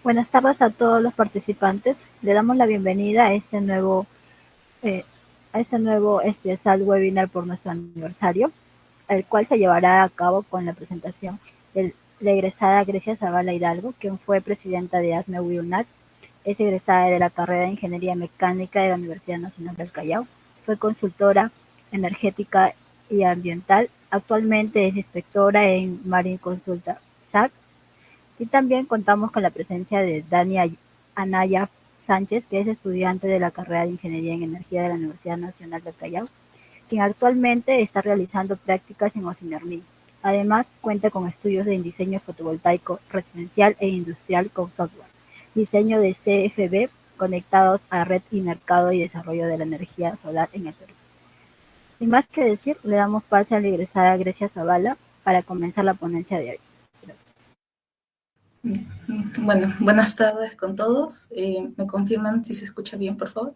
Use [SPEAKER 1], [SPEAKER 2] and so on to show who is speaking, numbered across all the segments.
[SPEAKER 1] Buenas tardes a todos los participantes. Le damos la bienvenida a eh, este SAL webinar por nuestro aniversario, el cual se llevará a cabo con la presentación de la egresada Grecia Zavala Hidalgo, quien fue presidenta de ASME-UNAC, es egresada de la carrera de Ingeniería Mecánica de la Universidad Nacional del Callao, fue consultora energética y ambiental, actualmente es inspectora en Marine Consulta SAC. Y también contamos con la presencia de Dania Anaya Sánchez, que es estudiante de la carrera de Ingeniería en Energía de la Universidad Nacional del Callao, quien actualmente está realizando prácticas en Ocinermin. Además, cuenta con estudios en diseño fotovoltaico residencial e industrial con software, diseño de CFB conectados a red y mercado y desarrollo de la energía solar en el Perú. Sin más que decir, le damos pase a la egresada Grecia Zavala para comenzar la ponencia de hoy.
[SPEAKER 2] Bueno, buenas tardes con todos. ¿Me confirman si se escucha bien, por favor?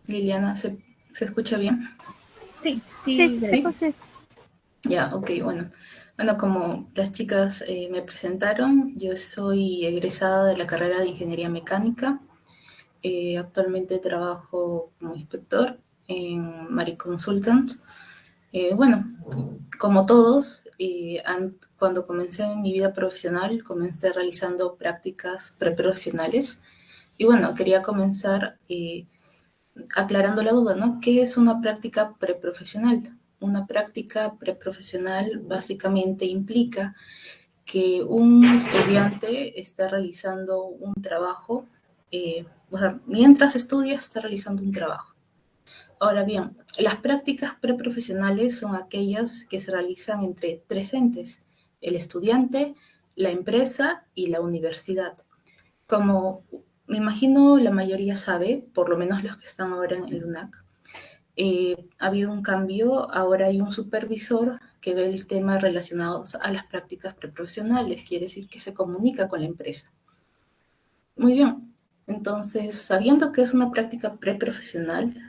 [SPEAKER 2] Liliana, ¿se escucha bien?
[SPEAKER 3] Sí,
[SPEAKER 1] Sí,
[SPEAKER 3] sí.
[SPEAKER 1] sí.
[SPEAKER 2] Ya, ok, bueno. Bueno, como las chicas me presentaron, yo soy egresada de la carrera de Ingeniería Mecánica. Actualmente trabajo como inspector en Marine Consultants. Bueno, como todos, cuando comencé en mi vida profesional, comencé realizando prácticas preprofesionales. Y bueno, quería comenzar aclarando la duda, ¿no? ¿Qué es una práctica preprofesional? Una práctica preprofesional básicamente implica que un estudiante está realizando un trabajo, o sea, mientras estudia está realizando un trabajo. Ahora bien, las prácticas preprofesionales son aquellas que se realizan entre tres entes: el estudiante, la empresa y la universidad. Como me imagino la mayoría sabe, por lo menos los que están ahora en el UNAC, ha habido un cambio. Ahora hay un supervisor que ve el tema relacionado a las prácticas preprofesionales, quiere decir que se comunica con la empresa. Muy bien, entonces, sabiendo que es una práctica preprofesional,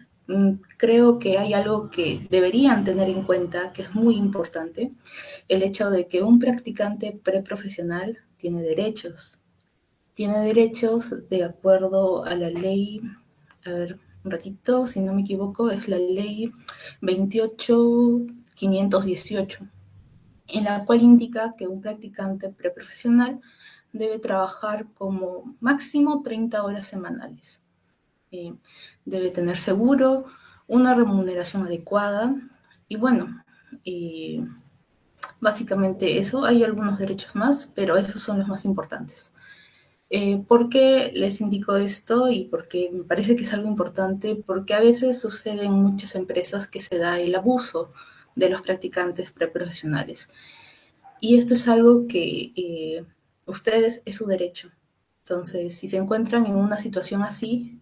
[SPEAKER 2] creo que hay algo que deberían tener en cuenta, que es muy importante: el hecho de que un practicante preprofesional tiene derechos. Tiene derechos de acuerdo a la ley, a ver, un ratito, si no me equivoco, es la ley 28.518, en la cual indica que un practicante preprofesional debe trabajar como máximo 30 horas semanales. Debe tener seguro, una remuneración adecuada y bueno, básicamente eso. Hay algunos derechos más, pero esos son los más importantes. ¿Por qué les indico esto y por qué me parece que es algo importante? Porque a veces sucede en muchas empresas que se da el abuso de los practicantes preprofesionales. Y esto es algo que ustedes es su derecho. Entonces, si se encuentran en una situación así,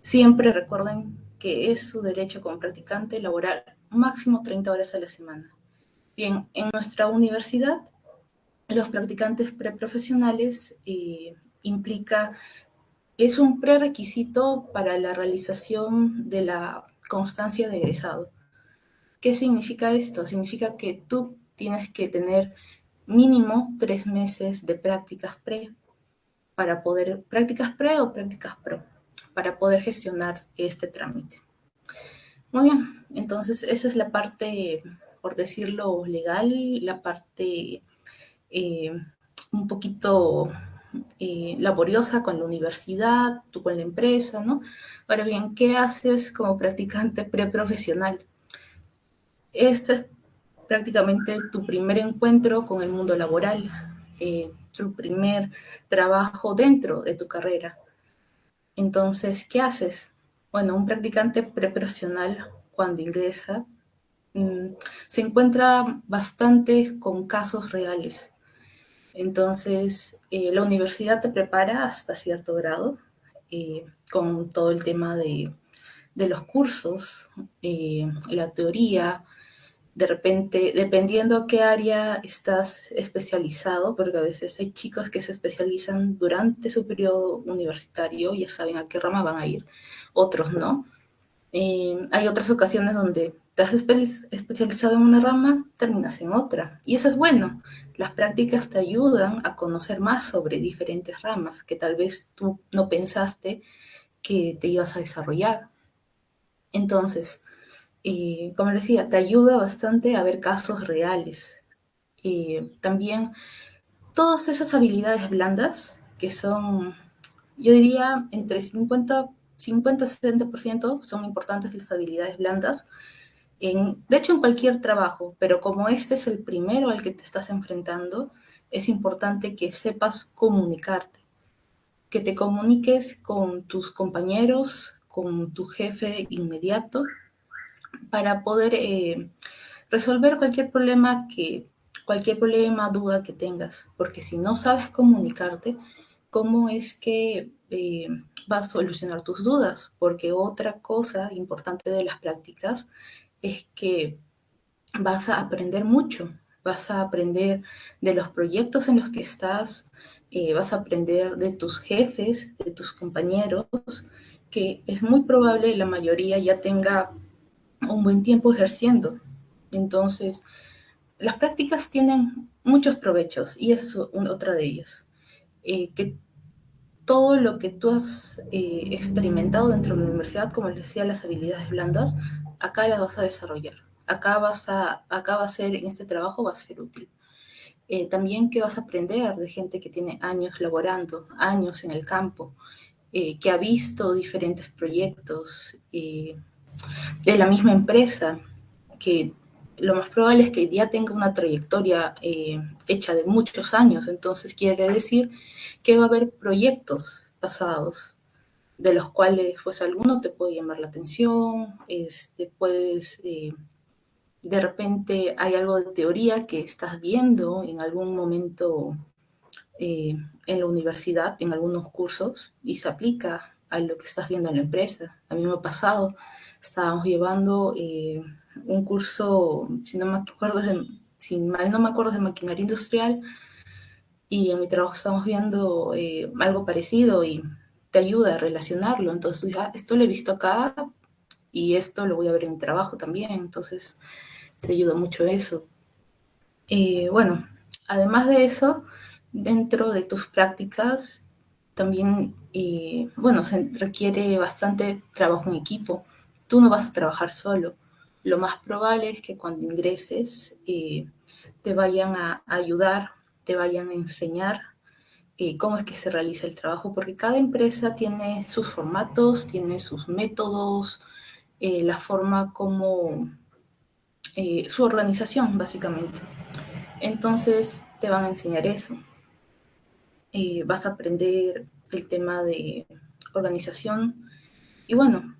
[SPEAKER 2] siempre recuerden que es su derecho como practicante laborar máximo 30 horas a la semana. Bien, en nuestra universidad, los practicantes preprofesionales es un prerequisito para la realización de la constancia de egresado. ¿Qué significa esto? Significa que tú tienes que tener mínimo 3 meses de prácticas prácticas pre o prácticas pro, para poder gestionar este trámite. Muy bien, entonces esa es la parte, por decirlo, legal, la parte eh, un poquito laboriosa con la universidad, tú con la empresa, ¿no? Ahora bien, ¿qué haces como practicante preprofesional? Este es prácticamente tu primer encuentro con el mundo laboral, tu primer trabajo dentro de tu carrera. Entonces, ¿qué haces? Bueno, un practicante preprofesional, cuando ingresa, se encuentra bastante con casos reales. Entonces, la universidad te prepara hasta cierto grado, con todo el tema de los cursos, la teoría. De repente, dependiendo a qué área estás especializado, porque a veces hay chicos que se especializan durante su periodo universitario, ya saben a qué rama van a ir, otros no. Hay otras ocasiones donde te has especializado en una rama, terminas en otra. Y eso es bueno. Las prácticas te ayudan a conocer más sobre diferentes ramas que tal vez tú no pensaste que te ibas a desarrollar. Entonces, como les decía, te ayuda bastante a ver casos reales. También todas esas habilidades blandas que son, yo diría, entre 50 y 60% son importantes las habilidades blandas, de hecho en cualquier trabajo, pero como este es el primero al que te estás enfrentando, es importante que sepas comunicarte, que te comuniques con tus compañeros, con tu jefe inmediato, para poder resolver cualquier problema, duda que tengas, porque si no sabes comunicarte, ¿cómo es que vas a solucionar tus dudas? Porque otra cosa importante de las prácticas es que vas a aprender mucho, vas a aprender de los proyectos en los que estás, vas a aprender de tus jefes, de tus compañeros, que es muy probable la mayoría ya tenga un buen tiempo ejerciendo. Entonces, las prácticas tienen muchos provechos y esa es otra de ellas. Que todo lo que tú has experimentado dentro de la universidad, como les decía, las habilidades blandas, acá las vas a desarrollar. Acá va a ser, en este trabajo va a ser útil. También que vas a aprender de gente que tiene años laborando, años en el campo, que ha visto diferentes proyectos de la misma empresa, que lo más probable es que ya tenga una trayectoria hecha de muchos años, entonces quiere decir que va a haber proyectos pasados de los cuales pues alguno te puede llamar la atención, de repente hay algo de teoría que estás viendo en algún momento en la universidad, en algunos cursos, y se aplica a lo que estás viendo en la empresa. A mí me ha pasado, estábamos llevando un curso, si mal no me acuerdo, de maquinaria industrial, y en mi trabajo estamos viendo algo parecido y te ayuda a relacionarlo. Entonces, ya, esto lo he visto acá y esto lo voy a ver en mi trabajo también. Entonces, te ayuda mucho eso. Bueno, además de eso, dentro de tus prácticas también, bueno, se requiere bastante trabajo en equipo. Tú no vas a trabajar solo. Lo más probable es que cuando ingreses te vayan a ayudar, te vayan a enseñar cómo es que se realiza el trabajo, porque cada empresa tiene sus formatos, tiene sus métodos, la forma como su organización, básicamente. Entonces te van a enseñar eso. Vas a aprender el tema de organización y bueno,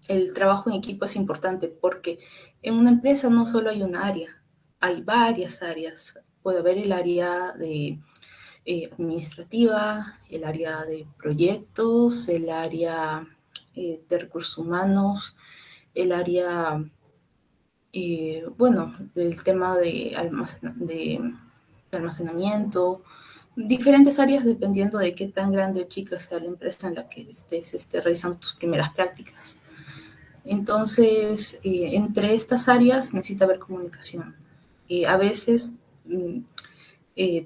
[SPEAKER 2] el trabajo en equipo es importante porque en una empresa no solo hay una área, hay varias áreas. Puede haber el área de administrativa, el área de proyectos, el área de recursos humanos, el área, bueno, el tema de almacenamiento, diferentes áreas dependiendo de qué tan grande o chica sea la empresa en la que estés realizando tus primeras prácticas. Entonces, entre estas áreas necesita haber comunicación. A veces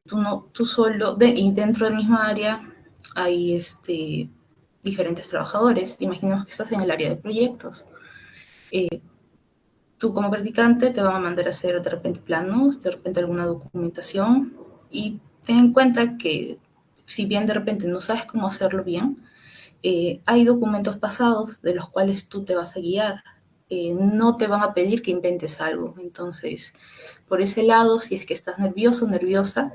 [SPEAKER 2] tú solo, y dentro del misma área hay diferentes trabajadores. Imaginemos que estás en el área de proyectos. Tú como practicante te van a mandar a hacer de repente planos, de repente alguna documentación y ten en cuenta que si bien de repente no sabes cómo hacerlo bien, hay documentos pasados de los cuales tú te vas a guiar. No te van a pedir que inventes algo. Entonces, por ese lado, si es que estás nervioso o nerviosa,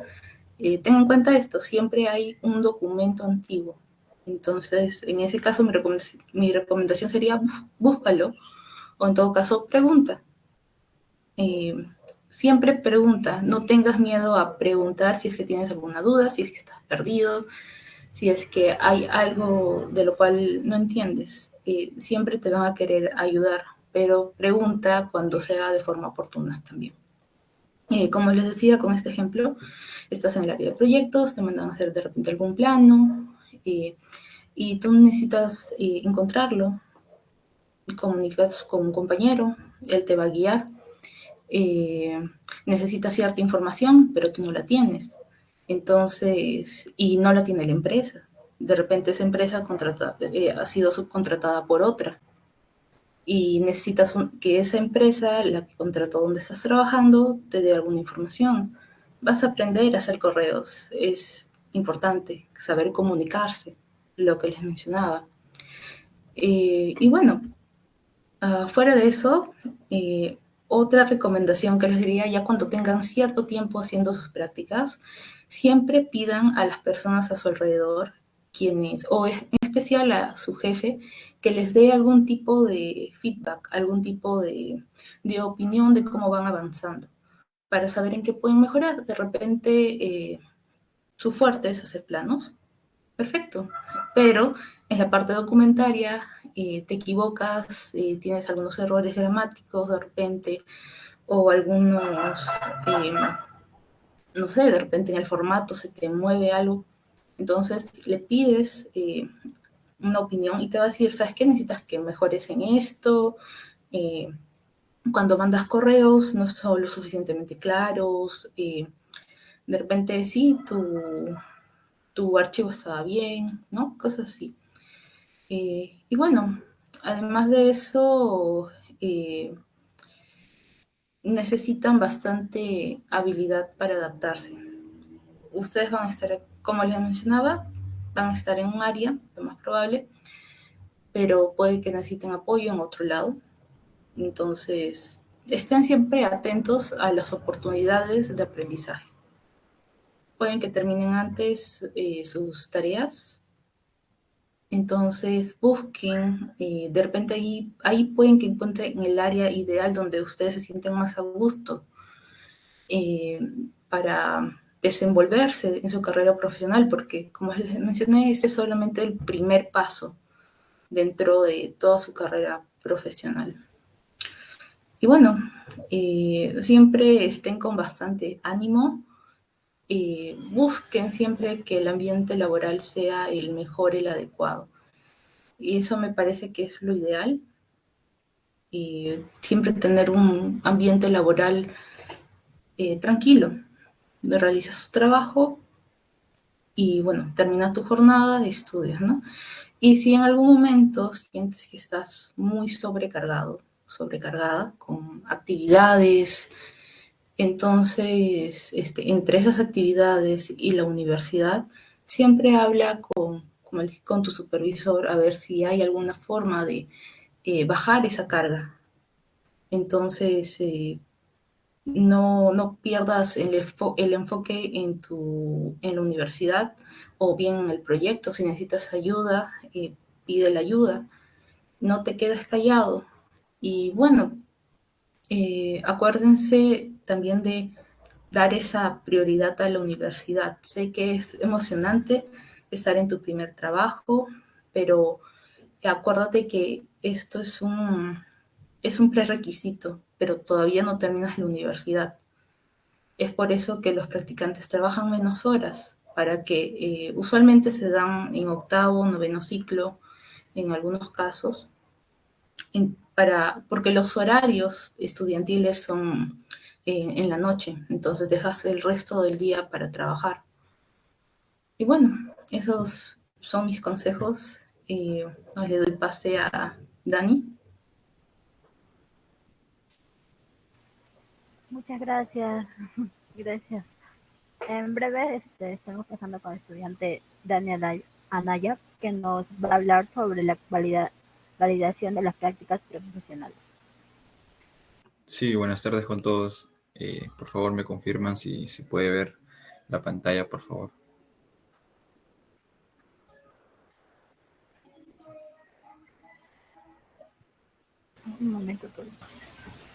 [SPEAKER 2] ten en cuenta esto, siempre hay un documento antiguo. Entonces, en ese caso, mi recomendación sería búscalo o en todo caso, pregunta. Siempre pregunta, no tengas miedo a preguntar si es que tienes alguna duda, si es que estás perdido, si es que hay algo de lo cual no entiendes. Siempre te van a querer ayudar, pero pregunta cuando sea de forma oportuna también. Como les decía con este ejemplo, estás en el área de proyectos, te mandan a hacer de repente algún plano y tú necesitas encontrarlo. comunicas con un compañero, él te va a guiar. Necesitas cierta información, pero tú no la tienes. Entonces, y no la tiene la empresa. De repente esa empresa ha sido subcontratada por otra y necesitas que esa empresa, la que contrató donde estás trabajando, te dé alguna información. Vas a aprender a hacer correos. Es importante saber comunicarse, lo que les mencionaba. Y bueno, fuera de eso, otra recomendación que les diría, ya cuando tengan cierto tiempo haciendo sus prácticas, siempre pidan a las personas a su alrededor, o en especial a su jefe, que les dé algún tipo de feedback, algún tipo de opinión de cómo van avanzando, para saber en qué pueden mejorar. De repente, su fuerte es hacer planos, perfecto, pero en la parte documentaria te equivocas, tienes algunos errores gramáticos de repente, o algunos, eh, no sé, de repente en el formato se te mueve algo. Entonces le pides una opinión y te va a decir, ¿sabes qué? Necesitas que mejores en esto. Eh, Cuando mandas correos no son lo suficientemente claros. De repente sí, tu archivo estaba bien, ¿no? Cosas así. Y bueno, además de eso, eh, necesitan bastante habilidad para adaptarse. Ustedes van a estar, como les mencionaba, van a estar en un área, lo más probable, pero puede que necesiten apoyo en otro lado. Entonces, estén siempre atentos a las oportunidades de aprendizaje. Pueden que terminen antes sus tareas. Entonces busquen, de repente ahí pueden que encuentren el área ideal donde ustedes se sienten más a gusto eh, para desenvolverse en su carrera profesional, porque como les mencioné, este es solamente el primer paso dentro de toda su carrera profesional. Y bueno, siempre estén con bastante ánimo, busquen siempre que el ambiente laboral sea el mejor, el adecuado. Y eso me parece que es lo ideal. Siempre tener un ambiente laboral tranquilo. Realizas su trabajo y bueno, termina tu jornada de estudios, ¿no? Y si en algún momento sientes que estás muy sobrecargado, sobrecargada con actividades, entonces entre esas actividades y la universidad, siempre habla con tu supervisor a ver si hay alguna forma de bajar esa carga. Entonces, no pierdas el enfoque en la universidad o bien en el proyecto. Si necesitas ayuda, pide la ayuda. No te quedes callado. Y bueno, acuérdense también de dar esa prioridad a la universidad. Sé que es emocionante estar en tu primer trabajo, pero acuérdate que esto es un prerequisito, pero todavía no terminas la universidad. Es por eso que los practicantes trabajan menos horas, para que usualmente se dan en octavo, noveno ciclo, en algunos casos, porque los horarios estudiantiles son en la noche, entonces dejas el resto del día para trabajar. Y bueno, esos son mis consejos. Le doy pase a Dani.
[SPEAKER 1] Muchas gracias. Gracias. En breve estamos pasando con el estudiante Daniel Anaya, que nos va a hablar sobre la validación de las prácticas profesionales.
[SPEAKER 3] Sí, buenas tardes con todos. Por favor, me confirman si se puede ver la pantalla, por favor.
[SPEAKER 1] Un momento, por favor.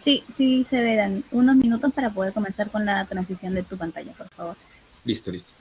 [SPEAKER 4] Sí, sí se ve, Dani. Unos minutos para poder comenzar con la transición de tu pantalla, por favor.
[SPEAKER 3] Listo, listo.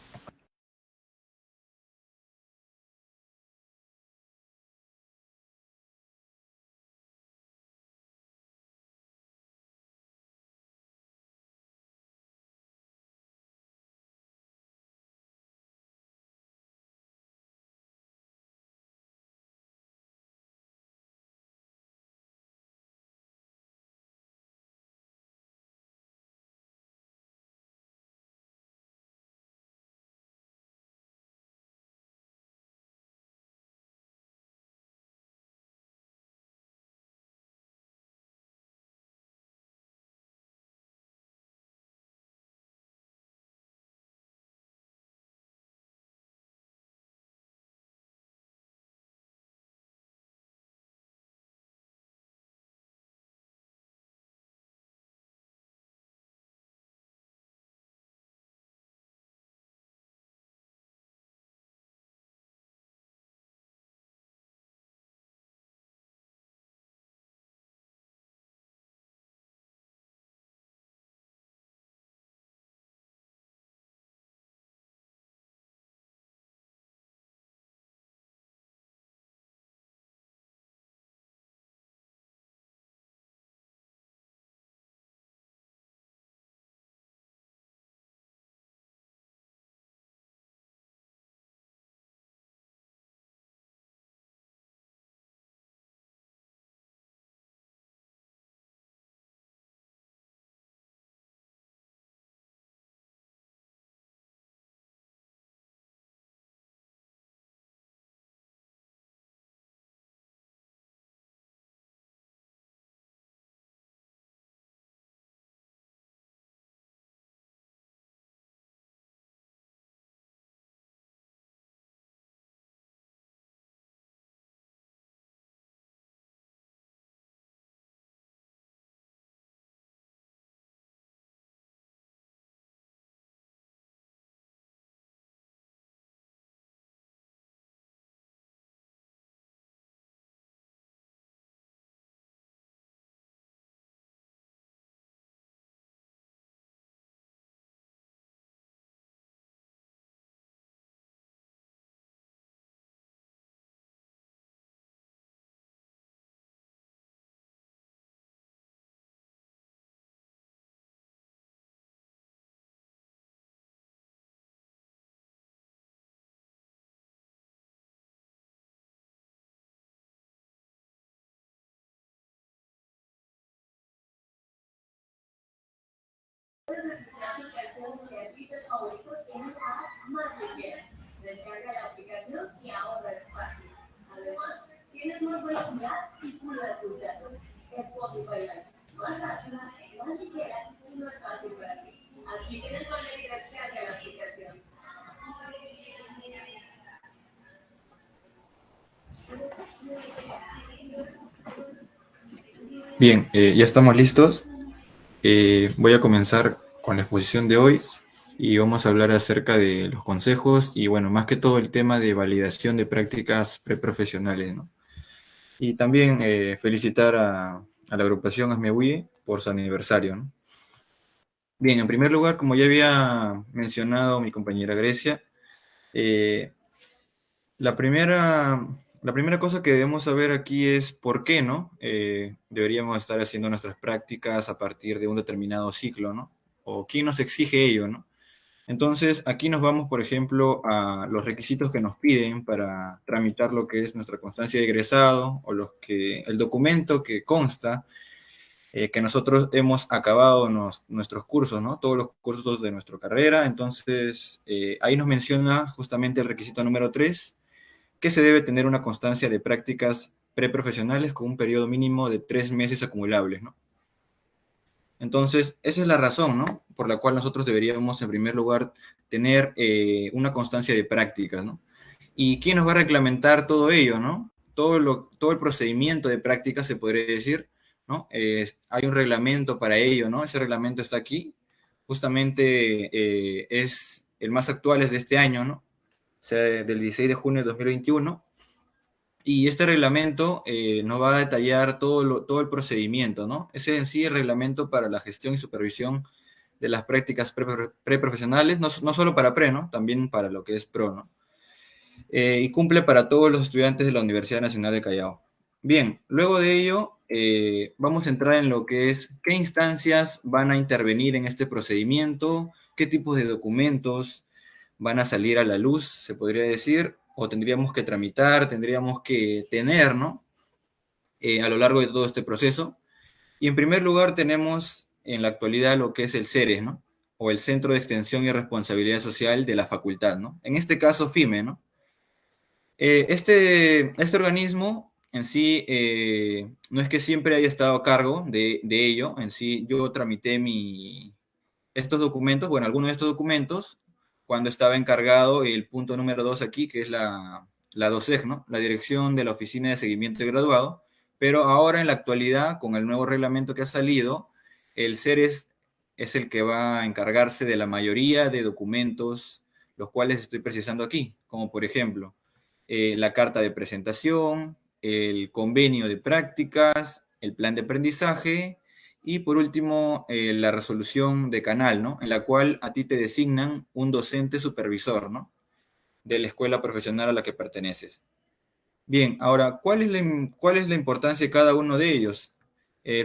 [SPEAKER 3] Bien, ya estamos listos. Voy a comenzar con la exposición de hoy y vamos a hablar acerca de los consejos y, bueno, más que todo el tema de validación de prácticas preprofesionales, ¿no? Y también felicitar a la agrupación ASMEWIE por su aniversario, ¿no? Bien, en primer lugar, como ya había mencionado mi compañera Grecia, eh, la primera cosa que debemos saber aquí es por qué, ¿no? Deberíamos estar haciendo nuestras prácticas a partir de un determinado ciclo, ¿no? O quién nos exige ello, ¿no? Entonces, aquí nos vamos, por ejemplo, a los requisitos que nos piden para tramitar lo que es nuestra constancia de egresado o el documento que consta que nosotros hemos acabado nuestros cursos, ¿no? Todos los cursos de nuestra carrera. Entonces, ahí nos menciona justamente el requisito número 3, que se debe tener una constancia de prácticas preprofesionales con un periodo mínimo de 3 meses acumulables, ¿no? Entonces, esa es la razón, ¿no? Por la cual nosotros deberíamos, en primer lugar, tener una constancia de prácticas, ¿no? ¿Y quién nos va a reglamentar todo ello, ¿no? Todo el procedimiento de prácticas, se podría decir, ¿no? Hay un reglamento para ello, ¿no? Ese reglamento está aquí. Justamente es el más actual, es de este año, ¿no? O sea, del 16 de junio de 2021. Y este reglamento nos va a detallar todo el procedimiento, ¿no? Ese en sí es el reglamento para la gestión y supervisión de las prácticas preprofesionales, no solo para pre, ¿no? También para lo que es pro, ¿no? Y cumple para todos los estudiantes de la Universidad Nacional de Callao. Bien, luego de ello, vamos a entrar en lo que es qué instancias van a intervenir en este procedimiento, qué tipos de documentos van a salir a la luz, se podría decir, o tendríamos que tramitar, tendríamos que tener, ¿no? A lo largo de todo este proceso. Y en primer lugar tenemos en la actualidad lo que es el CERES, ¿no? O el Centro de Extensión y Responsabilidad Social de la Facultad, ¿no? En este caso, FIME, ¿no? Este organismo en sí no es que siempre haya estado a cargo de ello, en sí yo tramité estos documentos, bueno, algunos de estos documentos, cuando estaba encargado el punto número 2 aquí, que es la DOSEG, ¿no? La Dirección de la Oficina de Seguimiento de Graduado, pero ahora en la actualidad, con el nuevo reglamento que ha salido, el CERES es el que va a encargarse de la mayoría de documentos, los cuales estoy precisando aquí, como por ejemplo, la carta de presentación, el convenio de prácticas, el plan de aprendizaje y por último la resolución de canal, ¿no? En la cual a ti te designan un docente supervisor, ¿no? De la escuela profesional a la que perteneces. Bien, ahora, ¿cuál es la importancia de cada uno de ellos?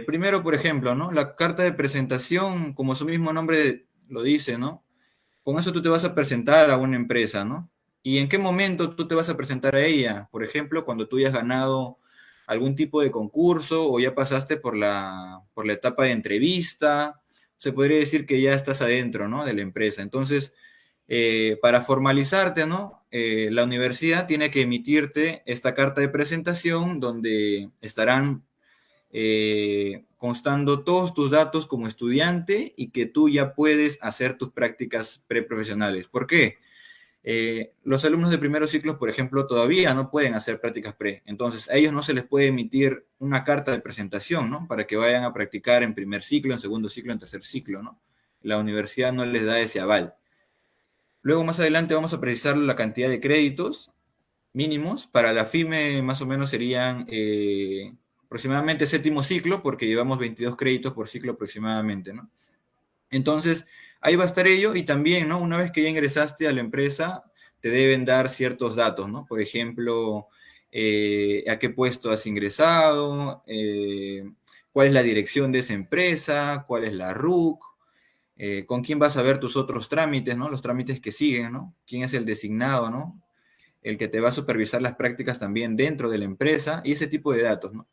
[SPEAKER 3] Primero, por ejemplo, ¿no? La carta de presentación, como su mismo nombre lo dice, ¿no? Con eso tú te vas a presentar a una empresa, ¿no? ¿Y en qué momento tú te vas a presentar a ella? Por ejemplo, cuando tú ya has ganado algún tipo de concurso o ya pasaste por la etapa de entrevista, se podría decir que ya estás adentro, ¿no? De la empresa. Entonces, para formalizarte, ¿no? La universidad tiene que emitirte esta carta de presentación donde estarán constando todos tus datos como estudiante y que tú ya puedes hacer tus prácticas preprofesionales. ¿Por qué? Los alumnos de primeros ciclos, por ejemplo, todavía no pueden hacer prácticas pre. Entonces, a ellos no se les puede emitir una carta de presentación, ¿no? Para que vayan a practicar en primer ciclo, en segundo ciclo, en tercer ciclo, ¿no? La universidad no les da ese aval. Luego, más adelante, vamos a precisar la cantidad de créditos mínimos. Para la FIME, más o menos serían aproximadamente séptimo ciclo, porque llevamos 22 créditos por ciclo aproximadamente, ¿no? Entonces, ahí va a estar ello y también, ¿no? Una vez que ya ingresaste a la empresa, te deben dar ciertos datos, ¿no? Por ejemplo, a qué puesto has ingresado, cuál es la dirección de esa empresa, cuál es la RUC, con quién vas a ver tus otros trámites, ¿no? Los trámites que siguen, ¿no? ¿Quién es el designado, ¿no? El que te va a supervisar las prácticas también dentro de la empresa y ese tipo de datos, ¿no?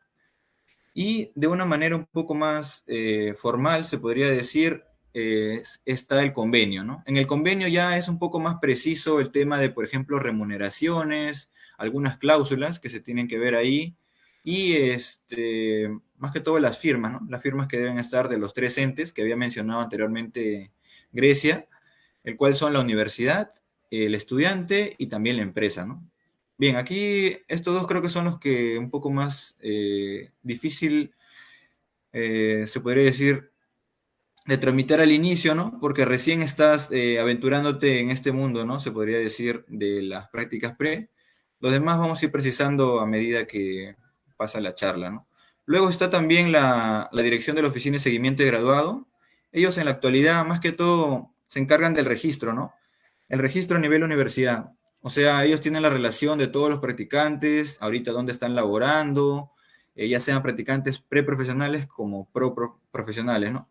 [SPEAKER 3] Y de una manera un poco más formal, se podría decir, está el convenio, ¿no? En el convenio ya es un poco más preciso el tema de, por ejemplo, remuneraciones, algunas cláusulas que se tienen que ver ahí, y más que todo las firmas, ¿no? Las firmas que deben estar de los tres entes que había mencionado anteriormente Grecia, el cual son la universidad, el estudiante y también la empresa, ¿no? Bien, aquí estos dos creo que son los que un poco más difícil, se podría decir, de tramitar al inicio, ¿no? Porque recién estás aventurándote en este mundo, ¿no? Se podría decir, de las prácticas pre. Los demás vamos a ir precisando a medida que pasa la charla, ¿no? Luego está también la dirección de la Oficina de Seguimiento de Graduado. Ellos en la actualidad, más que todo, se encargan del registro, ¿no? El registro a nivel universidad. O sea, ellos tienen la relación de todos los practicantes, ahorita dónde están laborando, ya sean practicantes preprofesionales como profesionales, ¿no?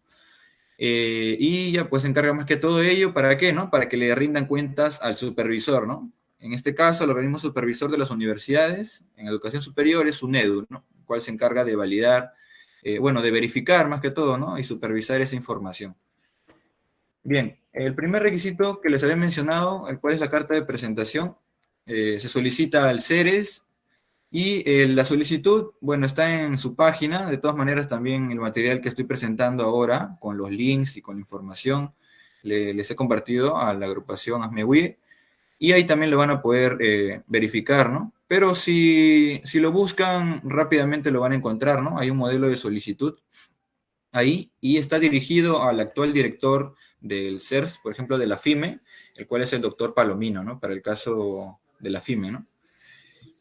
[SPEAKER 3] Y ya pues se encarga más que todo ello, ¿para qué, no? Para que le rindan cuentas al supervisor, ¿no? En este caso, el organismo supervisor de las universidades en educación superior es SUNEDU, ¿no? El cual se encarga de validar, bueno, de verificar más que todo, ¿no? Y supervisar esa información. Bien, el primer requisito que les había mencionado, el cual es la carta de presentación, se solicita al CERES y la solicitud, bueno, está en su página. De todas maneras, también el material que estoy presentando ahora, con los links y con la información, les he compartido a la agrupación ASMEWIE, y ahí también lo van a poder verificar, ¿no? Pero si lo buscan, rápidamente lo van a encontrar, ¿no? Hay un modelo de solicitud ahí, y está dirigido al actual director del CERS, por ejemplo, de la FIME, el cual es el doctor Palomino, ¿no? Para el caso de la FIME, ¿no?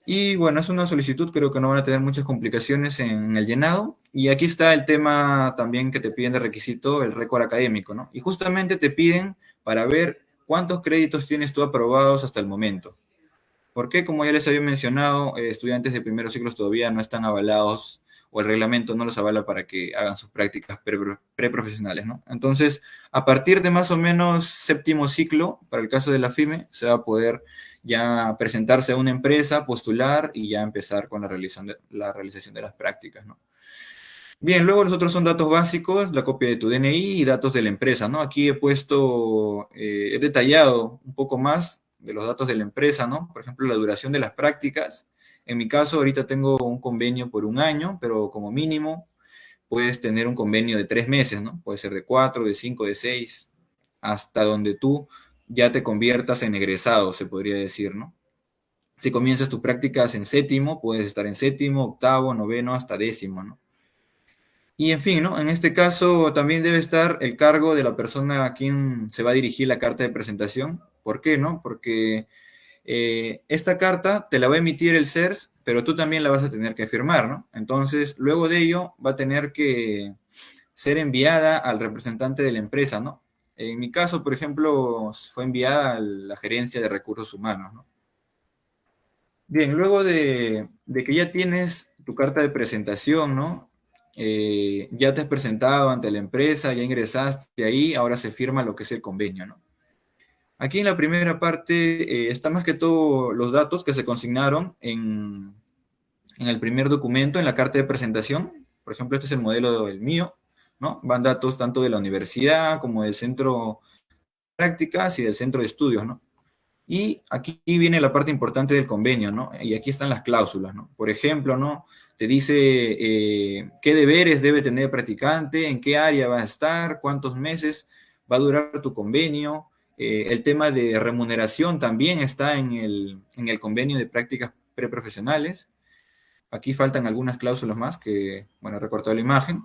[SPEAKER 3] Y bueno, es una solicitud, creo que no van a tener muchas complicaciones en el llenado. Y aquí está el tema también que te piden de requisito, el récord académico, ¿no? Y justamente te piden para ver cuántos créditos tienes tú aprobados hasta el momento. Porque, como ya les había mencionado, estudiantes de primeros ciclos todavía no están avalados, o el reglamento no los avala para que hagan sus prácticas preprofesionales, ¿no? Entonces, a partir de más o menos séptimo ciclo, para el caso de la FIME, se va a poder ya presentarse a una empresa, postular y ya empezar con la realización de las prácticas, ¿no? Bien, luego los otros son datos básicos, la copia de tu DNI y datos de la empresa, ¿no? Aquí he detallado un poco más de los datos de la empresa, ¿no? Por ejemplo, la duración de las prácticas. En mi caso, ahorita tengo un convenio por 1 año, pero como mínimo puedes tener un convenio de 3 meses, ¿no? Puede ser de 4, de 5, de 6, hasta donde tú ya te conviertas en egresado, se podría decir, ¿no? Si comienzas tus prácticas en séptimo, puedes estar en séptimo, octavo, noveno, hasta décimo, ¿no? Y en fin, ¿no? En este caso también debe estar el cargo de la persona a quien se va a dirigir la carta de presentación. ¿Por qué, no? Porque esta carta te la va a emitir el CERS, pero tú también la vas a tener que firmar, ¿no? Entonces, luego de ello, va a tener que ser enviada al representante de la empresa, ¿no? En mi caso, por ejemplo, fue enviada a la gerencia de recursos humanos, ¿no? Bien, luego de que ya tienes tu carta de presentación, ¿no? Ya te has presentado ante la empresa, ya ingresaste ahí, ahora se firma lo que es el convenio, ¿no? Aquí en la primera parte está más que todo los datos que se consignaron en el primer documento, en la carta de presentación. Por ejemplo, este es el modelo del mío, ¿no? Van datos tanto de la universidad como del centro de prácticas y del centro de estudios, ¿no? Y aquí viene la parte importante del convenio, ¿no? Y aquí están las cláusulas, ¿no? Por ejemplo, ¿no? Te dice qué deberes debe tener el practicante, en qué área va a estar, cuántos meses va a durar tu convenio. El tema de remuneración también está en el convenio de prácticas preprofesionales. Aquí faltan algunas cláusulas más que, bueno, he recortado la imagen.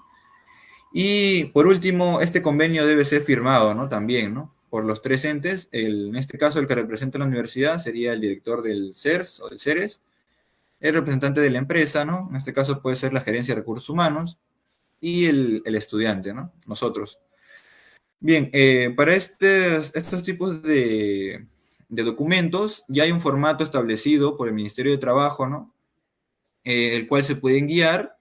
[SPEAKER 3] Y por último, este convenio debe ser firmado, ¿no? También, ¿no? Por los tres entes. En este caso, el que representa a la universidad sería el director del CERS o del CERES, el representante de la empresa, ¿no? En este caso puede ser la gerencia de recursos humanos y el estudiante, ¿no? Nosotros. Bien, para estos tipos de documentos ya hay un formato establecido por el Ministerio de Trabajo, ¿no? El cual se pueden guiar.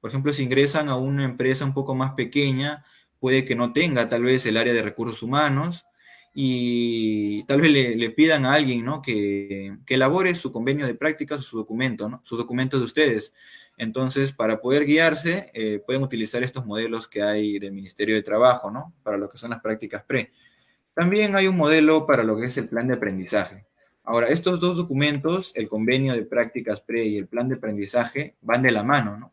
[SPEAKER 3] Por ejemplo, si ingresan a una empresa un poco más pequeña, puede que no tenga tal vez el área de recursos humanos, y tal vez le pidan a alguien, ¿no? que elabore su convenio de prácticas o su documento, ¿no? Sus documentos de ustedes. Entonces, para poder guiarse, pueden utilizar estos modelos que hay del Ministerio de Trabajo, ¿no? Para lo que son las prácticas pre. También hay un modelo para lo que es el plan de aprendizaje. Ahora, estos dos documentos, el convenio de prácticas pre y el plan de aprendizaje, van de la mano, ¿no?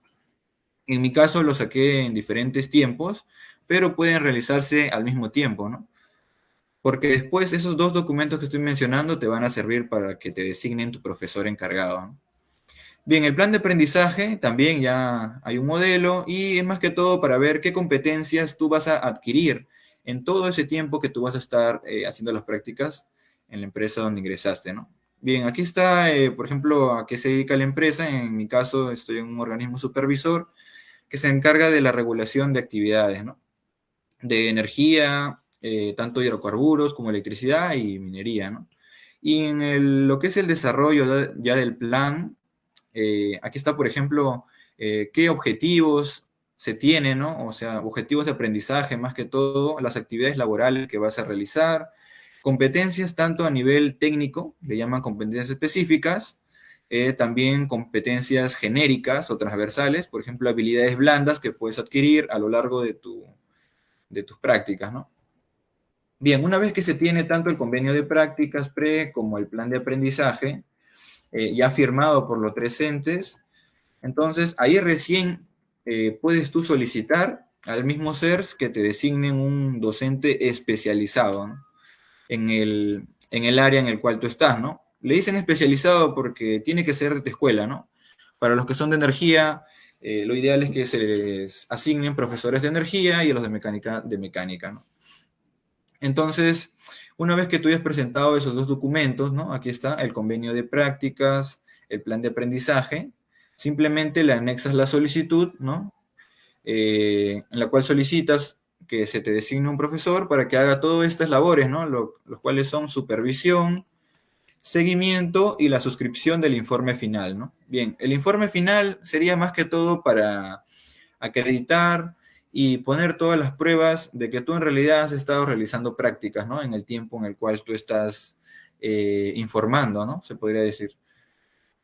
[SPEAKER 3] En mi caso lo saqué en diferentes tiempos, pero pueden realizarse al mismo tiempo, ¿no? Porque después esos dos documentos que estoy mencionando te van a servir para que te designen tu profesor encargado, ¿no? Bien, el plan de aprendizaje también ya hay un modelo y es más que todo para ver qué competencias tú vas a adquirir en todo ese tiempo que tú vas a estar haciendo las prácticas en la empresa donde ingresaste, ¿no? Bien, aquí está, por ejemplo, a qué se dedica la empresa. En mi caso, estoy en un organismo supervisor que se encarga de la regulación de actividades, ¿no? De energía, tanto hidrocarburos como electricidad y minería, ¿no? Y en lo que es el desarrollo ya del plan, aquí está, por ejemplo, qué objetivos se tienen, ¿no? O sea, objetivos de aprendizaje, más que todo, las actividades laborales que vas a realizar, competencias tanto a nivel técnico, le llaman competencias específicas, también competencias genéricas o transversales, por ejemplo, habilidades blandas que puedes adquirir a lo largo de tus prácticas, ¿no? Bien, una vez que se tiene tanto el convenio de prácticas pre como el plan de aprendizaje, ya firmado por los tres entes, entonces ahí recién puedes tú solicitar al mismo CERS que te designen un docente especializado, ¿no? en el área en el cual tú estás, ¿no? Le dicen especializado porque tiene que ser de tu escuela, ¿no? Para los que son de energía, lo ideal es que se les asignen profesores de energía y a los de mecánica, ¿no? Entonces, una vez que tú hayas presentado esos dos documentos, ¿no? Aquí está el convenio de prácticas, el plan de aprendizaje, simplemente le anexas la solicitud, ¿no? En la cual solicitas que se te designe un profesor para que haga todas estas labores, ¿no? Los cuales son supervisión, seguimiento y la suscripción del informe final, ¿no? Bien, el informe final sería más que todo para acreditar y poner todas las pruebas de que tú en realidad has estado realizando prácticas, ¿no? En el tiempo en el cual tú estás informando, ¿no? Se podría decir.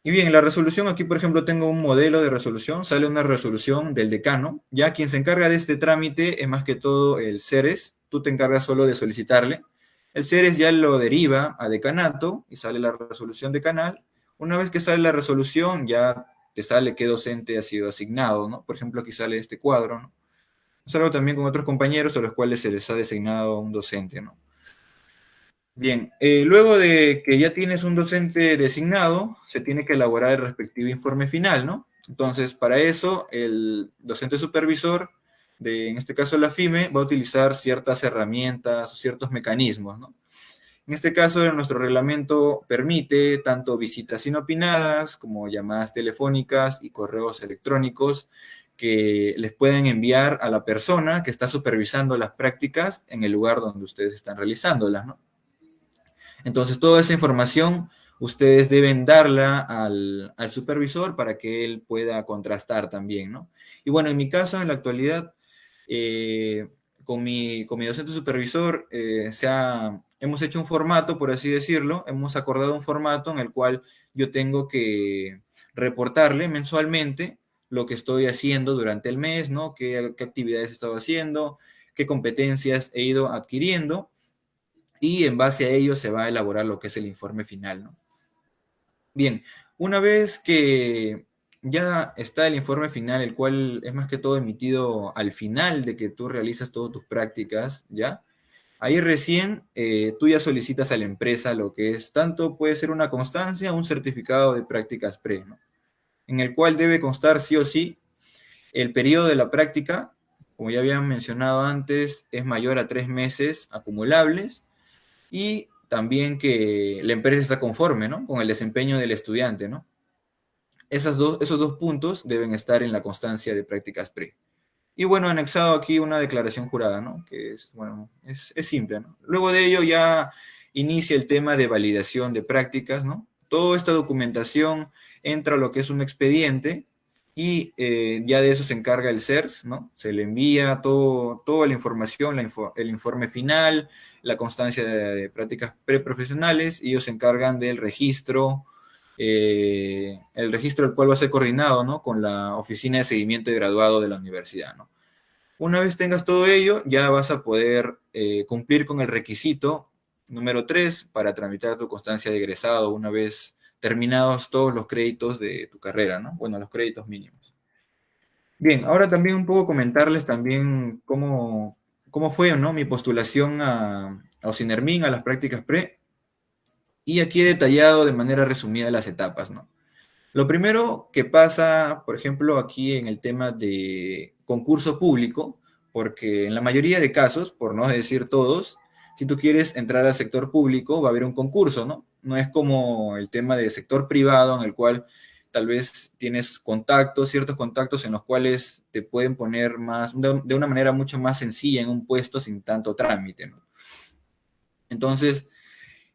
[SPEAKER 3] Y bien, la resolución, aquí por ejemplo tengo un modelo de resolución, sale una resolución del decano, ya quien se encarga de este trámite es más que todo el CERES, tú te encargas solo de solicitarle, el CERES ya lo deriva a decanato y sale la resolución decanal, una vez que sale la resolución ya te sale qué docente ha sido asignado, ¿no? Por ejemplo, aquí sale este cuadro, ¿no? Es algo también con otros compañeros a los cuales se les ha designado un docente, ¿no? Bien, luego de que ya tienes un docente designado, se tiene que elaborar el respectivo informe final, ¿no? Entonces, para eso, el docente supervisor, en este caso la FIME, va a utilizar ciertas herramientas o ciertos mecanismos, ¿no? En este caso, nuestro reglamento permite tanto visitas inopinadas como llamadas telefónicas y correos electrónicos que les pueden enviar a la persona que está supervisando las prácticas en el lugar donde ustedes están realizándolas, ¿no? Entonces, toda esa información ustedes deben darla al supervisor para que él pueda contrastar también, ¿no? Y bueno, en mi caso, en la actualidad, con mi docente supervisor, hemos hecho un formato, por así decirlo, hemos acordado un formato en el cual yo tengo que reportarle mensualmente lo que estoy haciendo durante el mes, ¿no? Qué actividades he estado haciendo, qué competencias he ido adquiriendo, y en base a ello se va a elaborar lo que es el informe final, ¿no? Bien, una vez que ya está el informe final, el cual es más que todo emitido al final de que tú realizas todas tus prácticas, ¿ya? Ahí recién tú ya solicitas a la empresa lo que es, tanto puede ser una constancia o un certificado de prácticas pre, ¿no? En el cual debe constar sí o sí el periodo de la práctica, como ya habían mencionado antes, es mayor a 3 meses acumulables, y también que la empresa está conforme, ¿no? Con el desempeño del estudiante, ¿no? Esos dos puntos deben estar en la constancia de prácticas pre. Y bueno, anexado aquí una declaración jurada, ¿no? Que es, bueno, es simple, ¿no? Luego de ello ya inicia el tema de validación de prácticas, ¿no? Toda esta documentación entra a lo que es un expediente y ya de eso se encarga el CERS, ¿no? Se le envía toda la información, el informe final, la constancia de prácticas preprofesionales, y ellos se encargan del registro, el registro del cual va a ser coordinado, ¿no? Con la Oficina de Seguimiento de Graduado de la universidad, ¿no? Una vez tengas todo ello, ya vas a poder cumplir con el requisito número 3 para tramitar tu constancia de egresado una vez terminados todos los créditos de tu carrera, ¿no? Bueno, los créditos mínimos. Bien, ahora también un poco comentarles también cómo fue, ¿no? Mi postulación a Ocinermin, a las prácticas pre, y aquí he detallado de manera resumida las etapas, ¿no? Lo primero que pasa, por ejemplo, aquí en el tema de concurso público, porque en la mayoría de casos, por no decir todos, si tú quieres entrar al sector público, va a haber un concurso, ¿no? No es como el tema del sector privado, en el cual tal vez tienes contactos, ciertos contactos en los cuales te pueden poner más, de una manera mucho más sencilla en un puesto sin tanto trámite, ¿no? Entonces,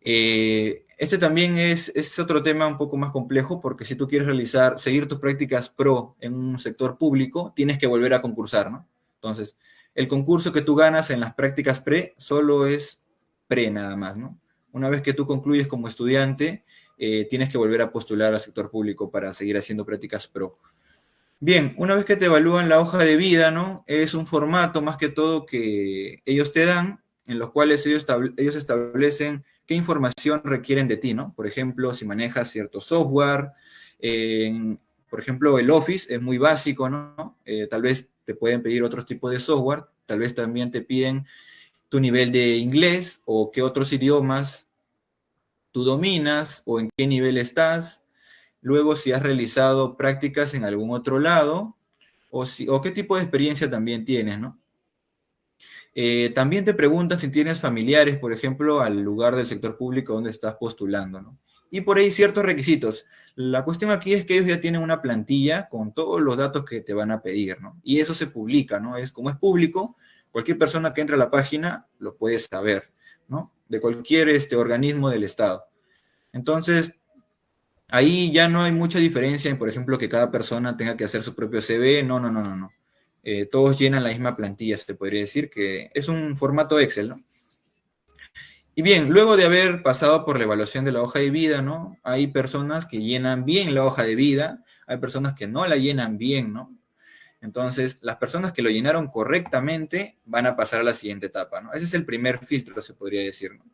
[SPEAKER 3] este también es otro tema un poco más complejo, porque si tú quieres seguir tus prácticas pro en un sector público, tienes que volver a concursar, ¿no? Entonces, el concurso que tú ganas en las prácticas pre solo es pre nada más, ¿no? Una vez que tú concluyes como estudiante, tienes que volver a postular al sector público para seguir haciendo prácticas pro. Bien, una vez que te evalúan la hoja de vida, ¿no? Es un formato más que todo que ellos te dan, en los cuales ellos establecen qué información requieren de ti, ¿no? Por ejemplo, si manejas cierto software, por ejemplo, el Office es muy básico, ¿no? Tal vez te pueden pedir otros tipos de software, tal vez también te piden tu nivel de inglés o qué otros idiomas tú dominas o en qué nivel estás. Luego, si has realizado prácticas en algún otro lado, o qué tipo de experiencia también tienes, ¿no? También te preguntan si tienes familiares, por ejemplo, al lugar del sector público donde estás postulando, ¿no? Y por ahí ciertos requisitos. La cuestión aquí es que ellos ya tienen una plantilla con todos los datos que te van a pedir, ¿no? Y eso se publica, ¿no? Como es público, cualquier persona que entre a la página lo puede saber, ¿no? De cualquier organismo del Estado. Entonces, ahí ya no hay mucha diferencia en, por ejemplo, que cada persona tenga que hacer su propio CV. No, no, no, no, no. Todos llenan la misma plantilla, se podría decir que es un formato Excel, ¿no? Y bien, luego de haber pasado por la evaluación de la hoja de vida, ¿no? Hay personas que llenan bien la hoja de vida, hay personas que no la llenan bien, ¿no? Entonces, las personas que lo llenaron correctamente van a pasar a la siguiente etapa, ¿no? Ese es el primer filtro, se podría decir, ¿no?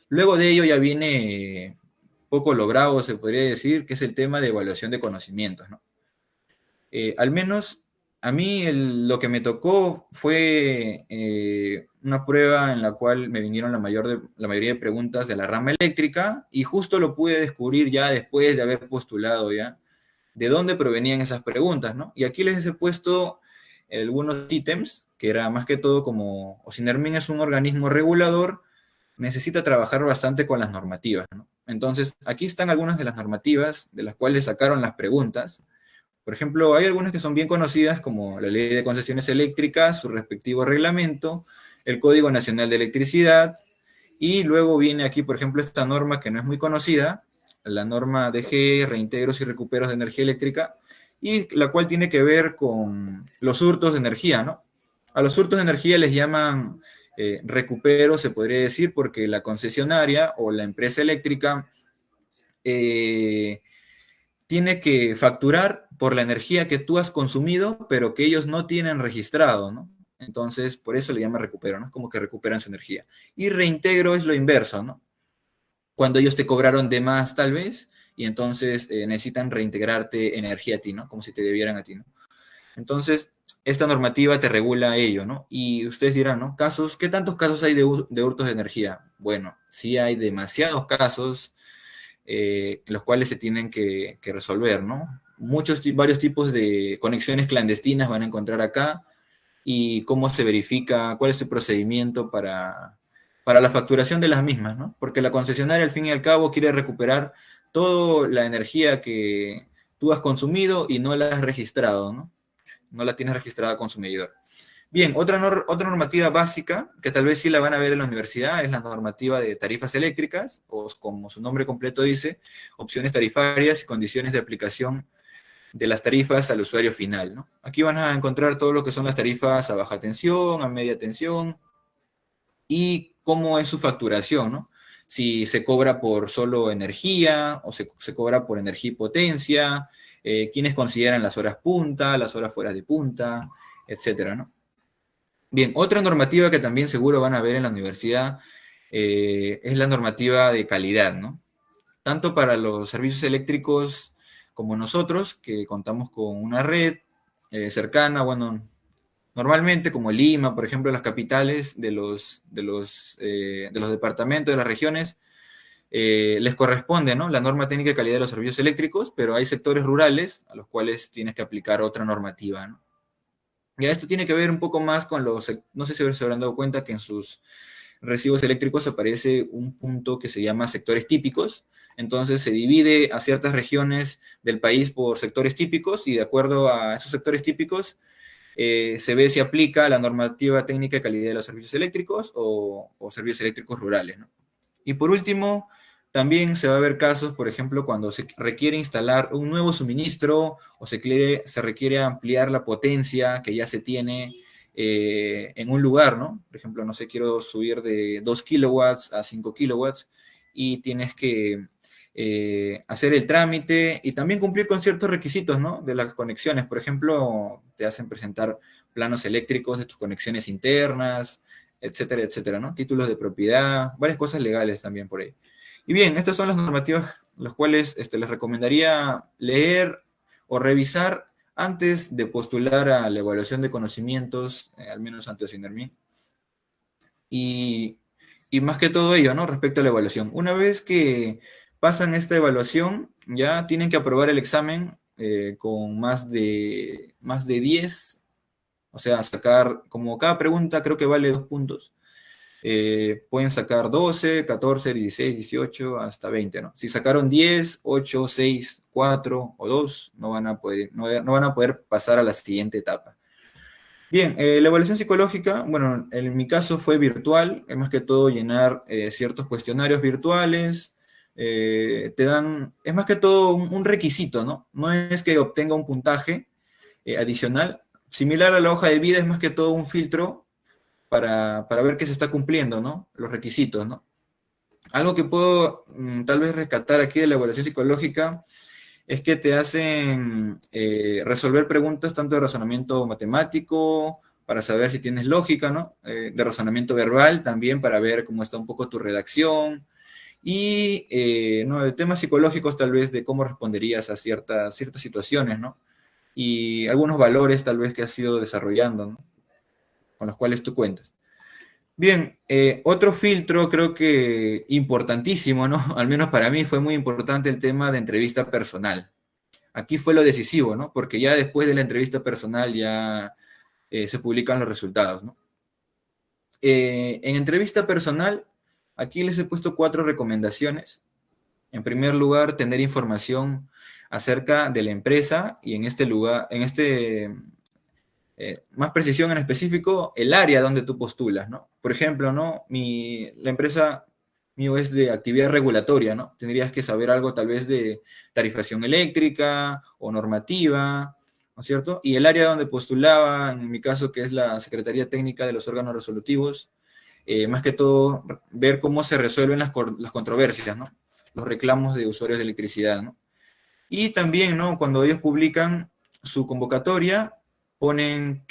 [SPEAKER 3] Luego de ello ya viene poco lo bravo, se podría decir, que es el tema de evaluación de conocimientos, ¿no? Al menos a mí lo que me tocó fue una prueba en la cual me vinieron la mayoría de preguntas de la rama eléctrica, y justo lo pude descubrir ya después de haber postulado ya, de dónde provenían esas preguntas, ¿no? Y aquí les he puesto algunos ítems, que era más que todo como Ocinermin es un organismo regulador, necesita trabajar bastante con las normativas, ¿no? Entonces, aquí están algunas de las normativas de las cuales sacaron las preguntas. Por ejemplo, hay algunas que son bien conocidas, como la Ley de Concesiones Eléctricas, su respectivo reglamento, el Código Nacional de Electricidad, y luego viene aquí, por ejemplo, esta norma que no es muy conocida, la norma DG, reintegros y recuperos de energía eléctrica, y la cual tiene que ver con los hurtos de energía, ¿no? A los hurtos de energía les llaman recupero, se podría decir, porque la concesionaria o la empresa eléctrica tiene que facturar por la energía que tú has consumido, pero que ellos no tienen registrado, ¿no? Entonces, por eso le llama recupero, ¿no? Es como que recuperan su energía. Y reintegro es lo inverso, ¿no? Cuando ellos te cobraron de más, tal vez, y entonces necesitan reintegrarte energía a ti, ¿no? Como si te debieran a ti, ¿no? Entonces, esta normativa te regula ello, ¿no? Y ustedes dirán, ¿no? ¿Qué tantos casos hay de hurtos de energía? Bueno, sí hay demasiados casos, los cuales se tienen que resolver, ¿no? Varios tipos de conexiones clandestinas van a encontrar acá, y cómo se verifica, cuál es el procedimiento para la facturación de las mismas, ¿no? Porque la concesionaria, al fin y al cabo, quiere recuperar toda la energía que tú has consumido y no la has registrado, ¿no? No la tienes registrada con su medidor. Bien, otra normativa básica, que tal vez sí la van a ver en la universidad, es la normativa de tarifas eléctricas, o como su nombre completo dice, opciones tarifarias y condiciones de aplicación de las tarifas al usuario final, ¿no? Aquí van a encontrar todo lo que son las tarifas a baja tensión, a media tensión, y cómo es su facturación, ¿no? Si se cobra por solo energía o se cobra por energía y potencia, quiénes consideran las horas punta, las horas fuera de punta, etcétera, ¿no? Bien, otra normativa que también seguro van a ver en la universidad es la normativa de calidad, ¿no? Tanto para los servicios eléctricos como nosotros, que contamos con una red cercana, bueno, normalmente como Lima, por ejemplo, las capitales de los departamentos, de las regiones, les corresponde, ¿no?, la norma técnica de calidad de los servicios eléctricos, pero hay sectores rurales a los cuales tienes que aplicar otra normativa, ¿no? Ya esto tiene que ver un poco más con los, no sé si se habrán dado cuenta que en sus recibos eléctricos aparece un punto que se llama sectores típicos. Entonces se divide a ciertas regiones del país por sectores típicos y de acuerdo a esos sectores típicos se ve si aplica la normativa técnica de calidad de los servicios eléctricos o servicios eléctricos rurales, ¿no? Y por último, también se va a ver casos, por ejemplo, cuando se requiere instalar un nuevo suministro o se requiere ampliar la potencia que ya se tiene en un lugar, ¿no? Por ejemplo, no sé, quiero subir de 2 kilowatts a 5 kilowatts y tienes que hacer el trámite y también cumplir con ciertos requisitos, ¿no?, de las conexiones. Por ejemplo, te hacen presentar planos eléctricos de tus conexiones internas, etcétera, etcétera, ¿no? Títulos de propiedad, varias cosas legales también por ahí. Y bien, estas son las normativas las cuales les recomendaría leer o revisar antes de postular a la evaluación de conocimientos, al menos ante OSINERMIN. Y más que todo ello, ¿no?, respecto a la evaluación. Una vez que pasan esta evaluación, ya tienen que aprobar el examen con más de 10, o sea, sacar, como cada pregunta creo que vale 2 puntos, pueden sacar 12, 14, 16, 18, hasta 20, ¿no? Si sacaron 10, 8, 6, 4 o 2, no van a poder pasar a la siguiente etapa. Bien, la evaluación psicológica, bueno, en mi caso fue virtual, es más que todo llenar ciertos cuestionarios virtuales, te dan, es más que todo un requisito, ¿no? No es que obtenga un puntaje adicional, similar a la hoja de vida, es más que todo un filtro para ver que se está cumpliendo, ¿no?, los requisitos, ¿no? Algo que puedo tal vez rescatar aquí de la evaluación psicológica es que te hacen resolver preguntas tanto de razonamiento matemático, para saber si tienes lógica, ¿no?, de razonamiento verbal también, para ver cómo está un poco tu redacción, y ¿no?, de temas psicológicos tal vez de cómo responderías a ciertas situaciones, ¿no?, y algunos valores tal vez que has ido desarrollando, ¿no?, con los cuales tú cuentas. Bien, otro filtro creo que importantísimo, ¿no?, al menos para mí fue muy importante el tema de entrevista personal. Aquí fue lo decisivo, ¿no?, porque ya después de la entrevista personal ya se publican los resultados, ¿no? En entrevista personal, aquí les he puesto 4 recomendaciones. En primer lugar, tener información acerca de la empresa y en este lugar, más precisión en específico, el área donde tú postulas, ¿no? Por ejemplo, ¿no?, la empresa mío es de actividad regulatoria, ¿no? Tendrías que saber algo tal vez de tarifación eléctrica o normativa, ¿no es cierto? Y el área donde postulaba, en mi caso, que es la Secretaría Técnica de los Órganos Resolutivos, más que todo, ver cómo se resuelven las controversias, ¿no?, los reclamos de usuarios de electricidad, ¿no? Y también, ¿no?, cuando ellos publican su convocatoria, ponen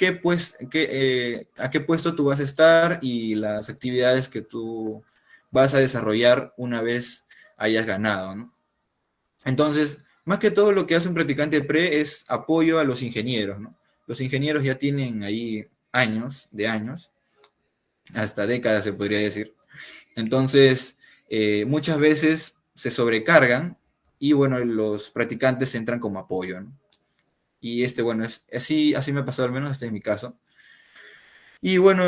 [SPEAKER 3] a qué puesto tú vas a estar y las actividades que tú vas a desarrollar una vez hayas ganado, ¿no? Entonces, más que todo lo que hace un practicante pre es apoyo a los ingenieros, ¿no? Los ingenieros ya tienen ahí años, hasta décadas se podría decir. Entonces, muchas veces se sobrecargan y, bueno, los practicantes entran como apoyo, ¿no? Y bueno, así me ha pasado, al menos este es mi caso. Y bueno,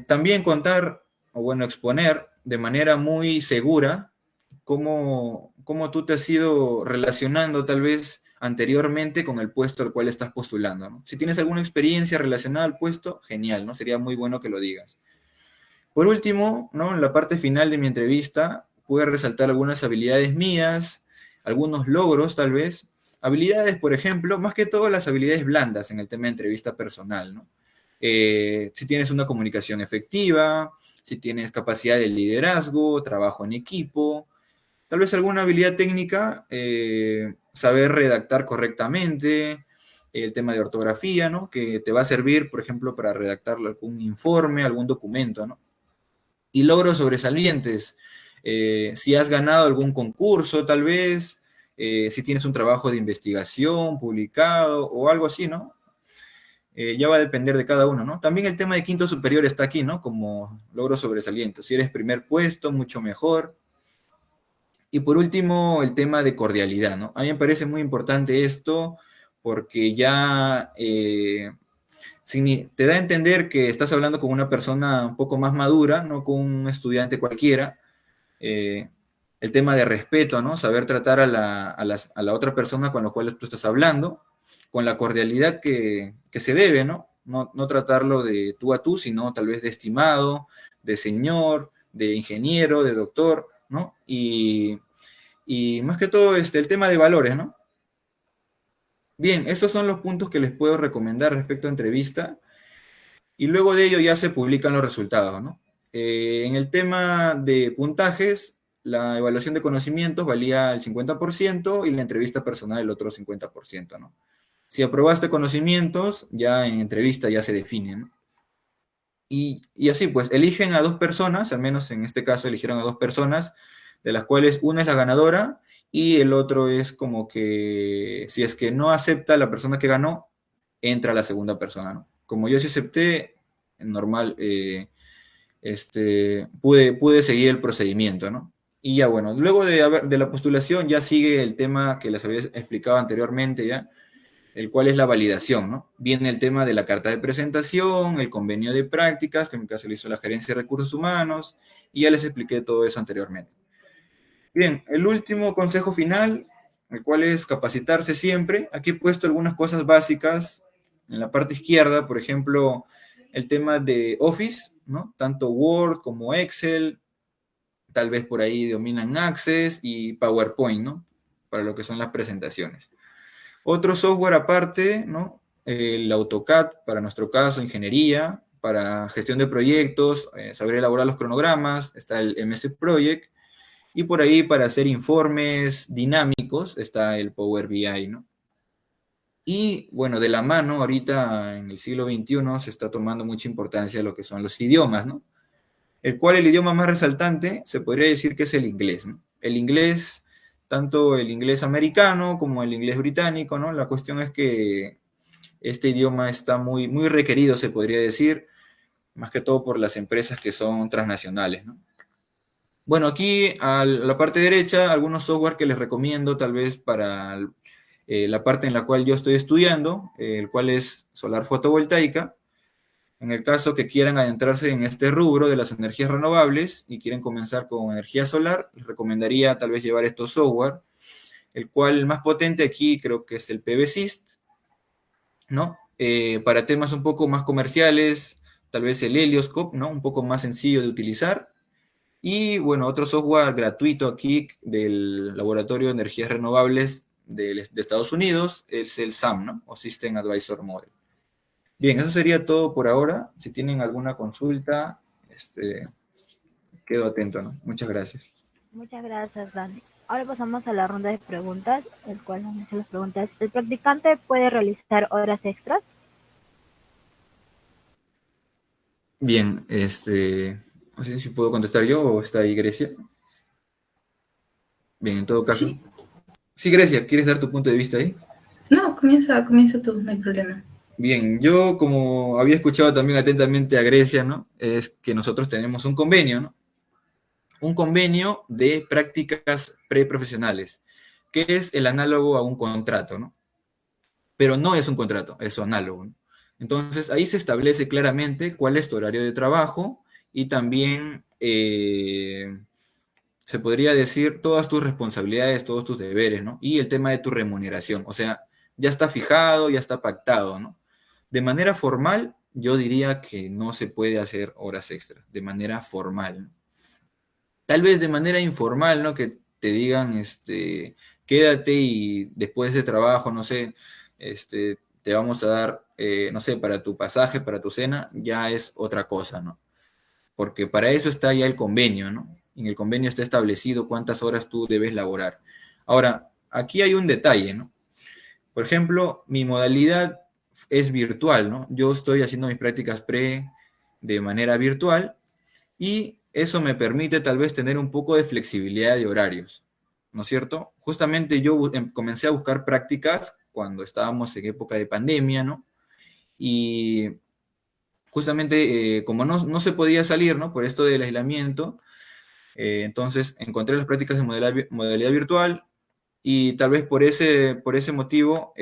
[SPEAKER 3] también contar, o bueno, exponer de manera muy segura cómo tú te has ido relacionando tal vez anteriormente con el puesto al cual estás postulando, ¿no? Si tienes alguna experiencia relacionada al puesto, genial, ¿no? Sería muy bueno que lo digas. Por último, ¿no?, en la parte final de mi entrevista, pude resaltar algunas habilidades mías, algunos logros tal vez, Habilidades, por ejemplo, más que todo las habilidades blandas en el tema de entrevista personal, ¿no? Si tienes una comunicación efectiva, si tienes capacidad de liderazgo, trabajo en equipo, tal vez alguna habilidad técnica, saber redactar correctamente, el tema de ortografía, ¿no? Que te va a servir, por ejemplo, para redactar algún informe, algún documento, ¿no? Y logros sobresalientes, si has ganado algún concurso, tal vez, si tienes un trabajo de investigación publicado o algo así, ¿no? Ya va a depender de cada uno, ¿no? También el tema de quinto superior está aquí, ¿no? Como logro sobresaliente. Si eres primer puesto, mucho mejor. Y por último, el tema de cordialidad, ¿no? A mí me parece muy importante esto porque ya te da a entender que estás hablando con una persona un poco más madura, no con un estudiante cualquiera. El tema de respeto, ¿no? Saber tratar a la otra persona con la cual tú estás hablando, con la cordialidad que se debe, ¿no? No tratarlo de tú a tú, sino tal vez de estimado, de señor, de ingeniero, de doctor, ¿no? Y más que todo el tema de valores, ¿no? Bien, estos son los puntos que les puedo recomendar respecto a entrevista. Y luego de ello ya se publican los resultados, ¿no? En el tema de puntajes, la evaluación de conocimientos valía el 50% y la entrevista personal el otro 50%, ¿no? Si aprobaste conocimientos, ya en entrevista ya se define, ¿no? Y así, pues, eligen a dos personas, al menos en este caso eligieron a dos personas, de las cuales una es la ganadora y el otro es como que, si es que no acepta la persona que ganó, entra la segunda persona, ¿no? Como yo sí acepté, normal, pude seguir el procedimiento, ¿no? Y ya bueno, luego de la postulación ya sigue el tema que les había explicado anteriormente ya, el cual es la validación, ¿no? Viene el tema de la carta de presentación, el convenio de prácticas, que en mi caso lo hizo la Gerencia de Recursos Humanos, y ya les expliqué todo eso anteriormente. Bien, el último consejo final, el cual es capacitarse siempre. Aquí he puesto algunas cosas básicas en la parte izquierda, por ejemplo, el tema de Office, ¿no? Tanto Word como Excel, tal vez por ahí dominan Access y PowerPoint, ¿no? Para lo que son las presentaciones. Otro software aparte, ¿no? El AutoCAD, para nuestro caso, ingeniería, para gestión de proyectos, saber elaborar los cronogramas, está el MS Project, y por ahí para hacer informes dinámicos está el Power BI, ¿no? Y bueno, de la mano, ahorita en el siglo XXI se está tomando mucha importancia lo que son los idiomas, ¿no? El cual el idioma más resaltante se podría decir que es el inglés, ¿no? El inglés, tanto el inglés americano como el inglés británico, ¿no? La cuestión es que este idioma está muy, muy requerido, se podría decir, más que todo por las empresas que son transnacionales, ¿no? Bueno, aquí a la parte derecha, algunos software que les recomiendo tal vez para la parte en la cual yo estoy estudiando, el cual es solar fotovoltaica. En el caso que quieran adentrarse en este rubro de las energías renovables y quieren comenzar con energía solar, les recomendaría tal vez llevar estos software, el cual el más potente aquí creo que es el PVSYST, ¿no? Para temas un poco más comerciales, tal vez el Helioscope, ¿no? Un poco más sencillo de utilizar. Y bueno, otro software gratuito aquí del Laboratorio de Energías Renovables de Estados Unidos es el SAM, ¿no? O System Advisor Model. Bien, eso sería todo por ahora. Si tienen alguna consulta, quedo atento, ¿no? Muchas gracias.
[SPEAKER 1] Muchas gracias, Dani. Ahora pasamos a la ronda de preguntas, el cual nos hace las preguntas. ¿El practicante puede realizar horas extras?
[SPEAKER 3] Bien, no sé si puedo contestar yo o está ahí Grecia. Bien, en todo caso.
[SPEAKER 2] Sí.
[SPEAKER 3] Sí, Grecia, ¿quieres dar tu punto de vista ahí?
[SPEAKER 2] No, comienza tú, no hay problema.
[SPEAKER 3] Bien, yo como había escuchado también atentamente a Grecia, ¿no? Es que nosotros tenemos un convenio, ¿no? Un convenio de prácticas preprofesionales, que es el análogo a un contrato, ¿no? Pero no es un contrato, es su análogo, ¿no? Entonces, ahí se establece claramente cuál es tu horario de trabajo y también se podría decir todas tus responsabilidades, todos tus deberes, ¿no? Y el tema de tu remuneración, o sea, ya está fijado, ya está pactado, ¿no? De manera formal, yo diría que no se puede hacer horas extras, de manera formal, ¿no? Tal vez de manera informal, ¿no? Que te digan, quédate y después de trabajo, no sé, te vamos a dar, no sé, para tu pasaje, para tu cena, ya es otra cosa, ¿no? Porque para eso está ya el convenio, ¿no? En el convenio está establecido cuántas horas tú debes laborar. Ahora, aquí hay un detalle, ¿no? Por ejemplo, mi modalidad es virtual, ¿no? Yo estoy haciendo mis prácticas pre de manera virtual y eso me permite tal vez tener un poco de flexibilidad de horarios, ¿no es cierto? Justamente yo comencé a buscar prácticas cuando estábamos en época de pandemia, ¿no? Y justamente como no se podía salir, ¿no? Por esto del aislamiento, entonces encontré las prácticas de modalidad virtual y tal vez por ese motivo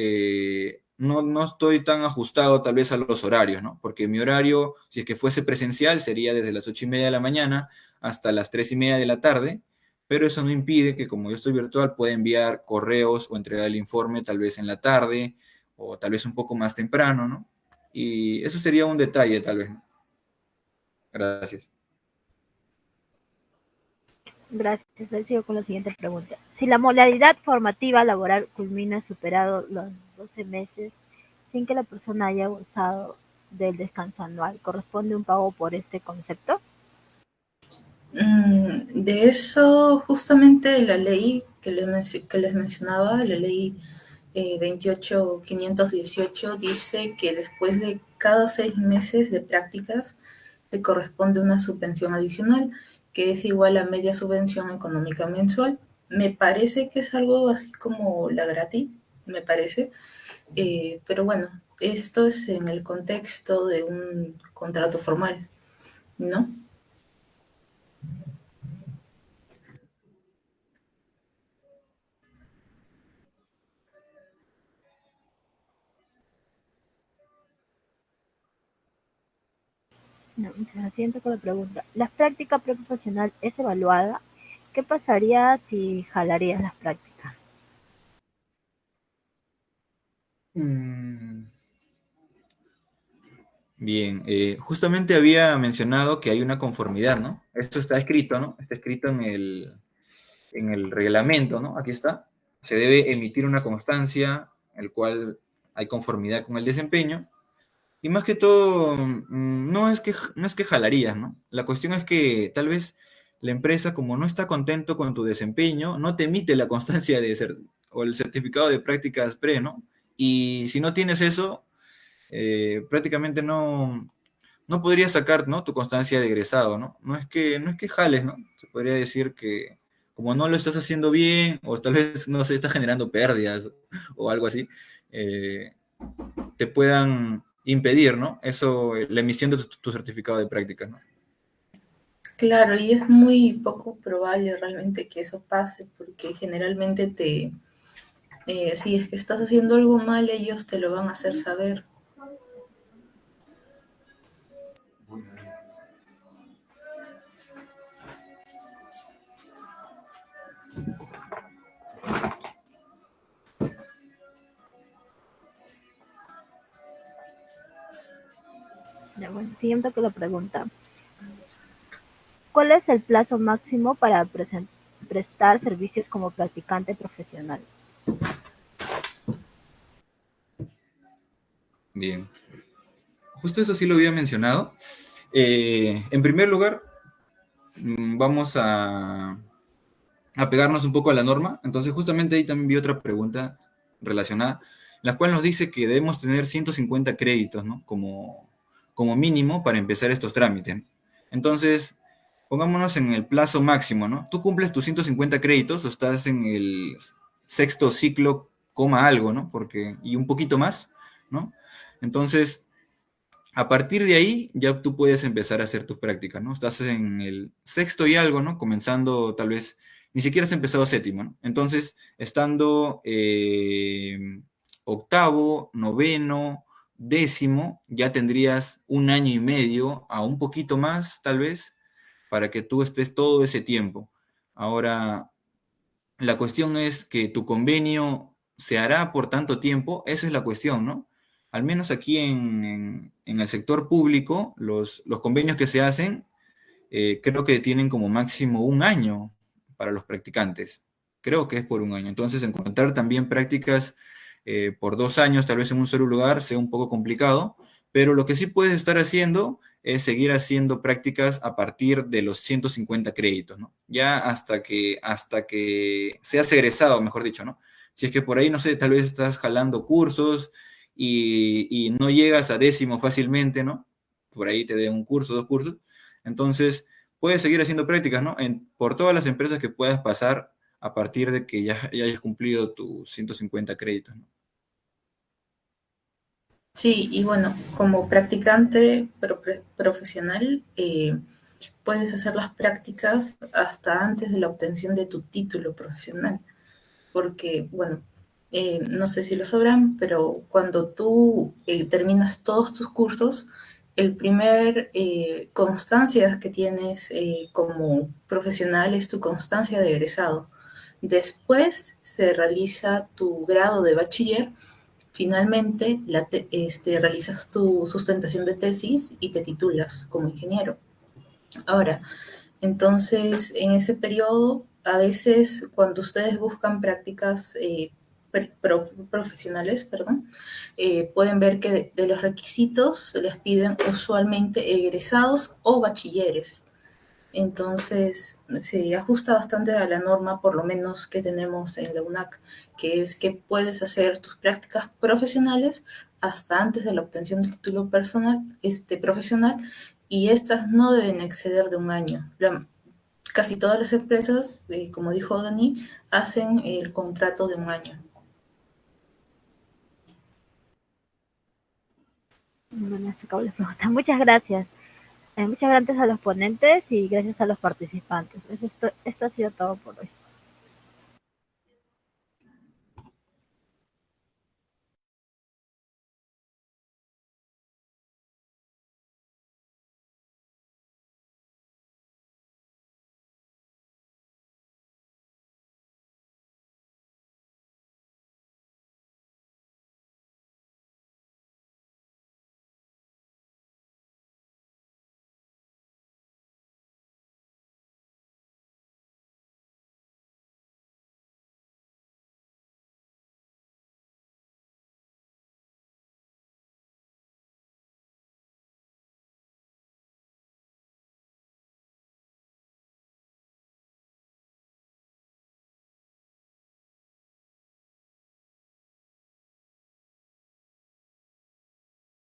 [SPEAKER 3] no estoy tan ajustado tal vez a los horarios, ¿no? Porque mi horario, si es que fuese presencial, sería desde las 8:30 de la mañana hasta las 3:30 de la tarde, pero eso no impide que como yo estoy virtual pueda enviar correos o entregar el informe tal vez en la tarde o tal vez un poco más temprano, ¿no? Y eso sería un detalle tal vez, ¿no? Gracias.
[SPEAKER 1] Gracias. Le sigo con la siguiente pregunta. Si la modalidad formativa laboral culmina superado los 12 meses sin que la persona haya gozado del descanso anual, ¿corresponde un pago por este concepto?
[SPEAKER 2] De eso, justamente la ley que les mencionaba, la ley 28.518, dice que después de cada 6 meses de prácticas le corresponde una subvención adicional, que es igual a media subvención económica mensual. Me parece que es algo así como la gratis, me parece, pero bueno, esto es en el contexto de un contrato formal, ¿no?
[SPEAKER 1] No, la siguiente con la pregunta. ¿La práctica profesional es evaluada? ¿Qué pasaría si jalarías las prácticas?
[SPEAKER 3] Mm, Bien, justamente había mencionado que hay una conformidad, ¿no? Esto está escrito, ¿no? Está escrito en el reglamento, ¿no? Aquí está. Se debe emitir una constancia, el cual hay conformidad con el desempeño. Y más que todo, no es que jalarías, ¿no? La cuestión es que tal vez la empresa, como no está contento con tu desempeño, no te emite la constancia de ser, o el certificado de prácticas pre, ¿no? Y si no tienes eso, prácticamente no podrías sacar, ¿no? Tu constancia de egresado, ¿no? No es que jales, ¿no? Se podría decir que como no lo estás haciendo bien, o tal vez no se está generando pérdidas o algo así, eh, te puedan impedir, ¿no? Eso, la emisión de tu certificado de prácticas, ¿no?
[SPEAKER 2] Claro, y es muy poco probable realmente que eso pase, porque generalmente si es que estás haciendo algo mal, ellos te lo van a hacer saber.
[SPEAKER 1] Ya, bueno, siguiente con la pregunta. ¿Cuál es el plazo máximo para prestar servicios como practicante profesional?
[SPEAKER 3] Bien. Justo eso sí lo había mencionado. En primer lugar, vamos a pegarnos un poco a la norma. Entonces, justamente ahí también vi otra pregunta relacionada, la cual nos dice que debemos tener 150 créditos, ¿no? Como mínimo para empezar estos trámites. Entonces, pongámonos en el plazo máximo, ¿no? Tú cumples tus 150 créditos o estás en el sexto ciclo, coma algo, ¿no? Y un poquito más, ¿no? Entonces, a partir de ahí ya tú puedes empezar a hacer tus prácticas, ¿no? Estás en el sexto y algo, ¿no? Comenzando tal vez, ni siquiera has empezado séptimo, ¿no? Entonces, estando octavo, noveno, décimo, ya tendrías un año y medio, a un poquito más tal vez, para que tú estés todo ese tiempo. Ahora, la cuestión es que tu convenio se hará por tanto tiempo, esa es la cuestión, ¿no? Al menos aquí en el sector público, los convenios que se hacen, creo que tienen como máximo un año para los practicantes. creo que es por un año. Entonces, encontrar también prácticas por 2 años, tal vez en un solo lugar, sea un poco complicado, pero lo que sí puedes estar haciendo es seguir haciendo prácticas a partir de los 150 créditos, ¿no? Ya hasta que seas egresado, mejor dicho, ¿no? Si es que por ahí, no sé, tal vez estás jalando cursos y no llegas a décimo fácilmente, ¿no? Por ahí te den un curso, 2 cursos. Entonces, puedes seguir haciendo prácticas, ¿no? Por todas las empresas que puedas pasar a partir de que ya hayas cumplido tus 150 créditos, ¿no?
[SPEAKER 2] Sí, y bueno, como practicante profesional, puedes hacer las prácticas hasta antes de la obtención de tu título profesional, porque, bueno, no sé si lo sabrán, pero cuando tú terminas todos tus cursos, el primer constancia que tienes como profesional es tu constancia de egresado. Después se realiza tu grado de bachiller. Finalmente, realizas tu sustentación de tesis y te titulas como ingeniero. Ahora, entonces, en ese periodo, a veces cuando ustedes buscan prácticas profesionales, perdón, pueden ver que de los requisitos les piden usualmente egresados o bachilleres. Entonces, se ajusta bastante a la norma, por lo menos que tenemos en la UNAC, que es que puedes hacer tus prácticas profesionales hasta antes de la obtención del título profesional, y estas no deben exceder de un año. Casi todas las empresas, como dijo Dani, hacen el contrato de un año.
[SPEAKER 1] Bueno, se acabó la pregunta. Muchas gracias. Muchas gracias a los ponentes y gracias a los participantes. Esto ha sido todo por hoy.